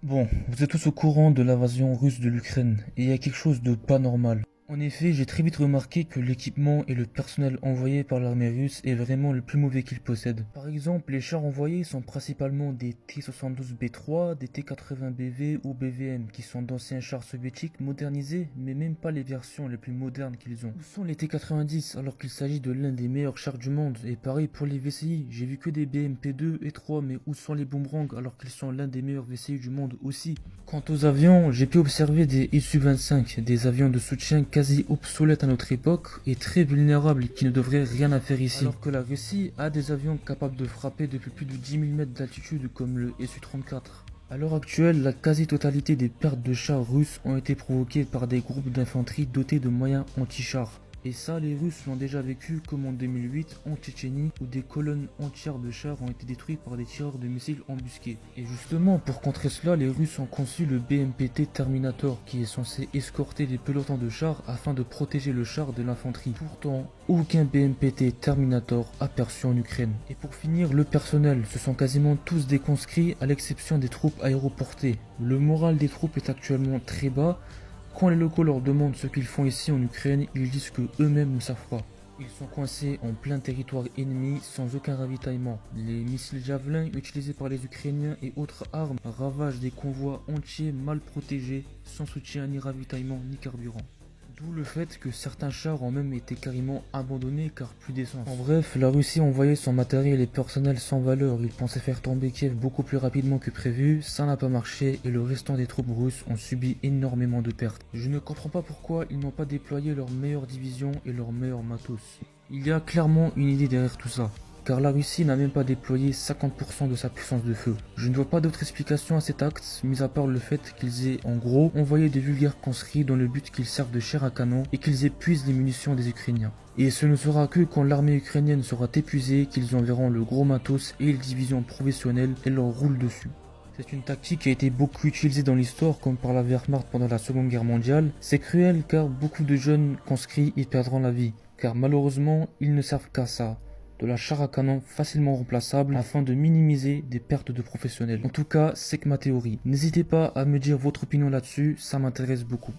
Bon, vous êtes tous au courant de l'invasion russe de l'Ukraine, et il y a quelque chose de pas normal. En effet, j'ai très vite remarqué que l'équipement et le personnel envoyé par l'armée russe est vraiment le plus mauvais qu'ils possèdent. Par exemple, les chars envoyés sont principalement des T-72B3, des T-80BV ou BVM, qui sont d'anciens chars soviétiques modernisés, mais même pas les versions les plus modernes qu'ils ont. Où sont les T-90 alors qu'il s'agit de l'un des meilleurs chars du monde? Et pareil pour les VCI, j'ai vu que des BMP-2 et 3, mais où sont les boomerangs alors qu'ils sont l'un des meilleurs VCI du monde aussi? Quant aux avions, j'ai pu observer des Su-25, des avions de soutien quasi obsolètes à notre époque et très vulnérables qui ne devraient rien à faire ici. Alors que la Russie a des avions capables de frapper depuis plus de 10 000 mètres d'altitude comme le Su-34. À l'heure actuelle, la quasi-totalité des pertes de chars russes ont été provoquées par des groupes d'infanterie dotés de moyens anti-chars. Et ça, les Russes l'ont déjà vécu comme en 2008 en Tchétchénie où des colonnes entières de chars ont été détruites par des tireurs de missiles embusqués. Et justement, pour contrer cela, les Russes ont conçu le BMPT Terminator qui est censé escorter des pelotons de chars afin de protéger le char de l'infanterie. Pourtant, aucun BMPT Terminator aperçu en Ukraine. Et pour finir, le personnel, ce sont quasiment tous des conscrits à l'exception des troupes aéroportées. Le moral des troupes est actuellement très bas. Quand les locaux leur demandent ce qu'ils font ici en Ukraine, ils disent que eux-mêmes ne savent pas. Ils sont coincés en plein territoire ennemi sans aucun ravitaillement. Les missiles Javelin utilisés par les Ukrainiens et autres armes ravagent des convois entiers mal protégés, sans soutien ni ravitaillement ni carburant. D'où le fait que certains chars ont même été carrément abandonnés car plus d'essence. En bref, la Russie envoyait son matériel et personnel sans valeur. Ils pensaient faire tomber Kiev beaucoup plus rapidement que prévu, ça n'a pas marché et le restant des troupes russes ont subi énormément de pertes. Je ne comprends pas pourquoi ils n'ont pas déployé leur meilleure division et leur meilleur matos. Il y a clairement une idée derrière tout ça. Car la Russie n'a même pas déployé 50% de sa puissance de feu. Je ne vois pas d'autre explication à cet acte, mis à part le fait qu'ils aient en gros envoyé de vulgaires conscrits dans le but qu'ils servent de chair à canon et qu'ils épuisent les munitions des Ukrainiens. Et ce ne sera que quand l'armée ukrainienne sera épuisée qu'ils enverront le gros matos et les divisions professionnelles et leur roulent dessus. C'est une tactique qui a été beaucoup utilisée dans l'histoire comme par la Wehrmacht pendant la Seconde Guerre mondiale. C'est cruel car beaucoup de jeunes conscrits y perdront la vie, car malheureusement ils ne servent qu'à ça. De la char à canon facilement remplaçable afin de minimiser des pertes de professionnels. En tout cas, c'est que ma théorie. N'hésitez pas à me dire votre opinion là-dessus, ça m'intéresse beaucoup.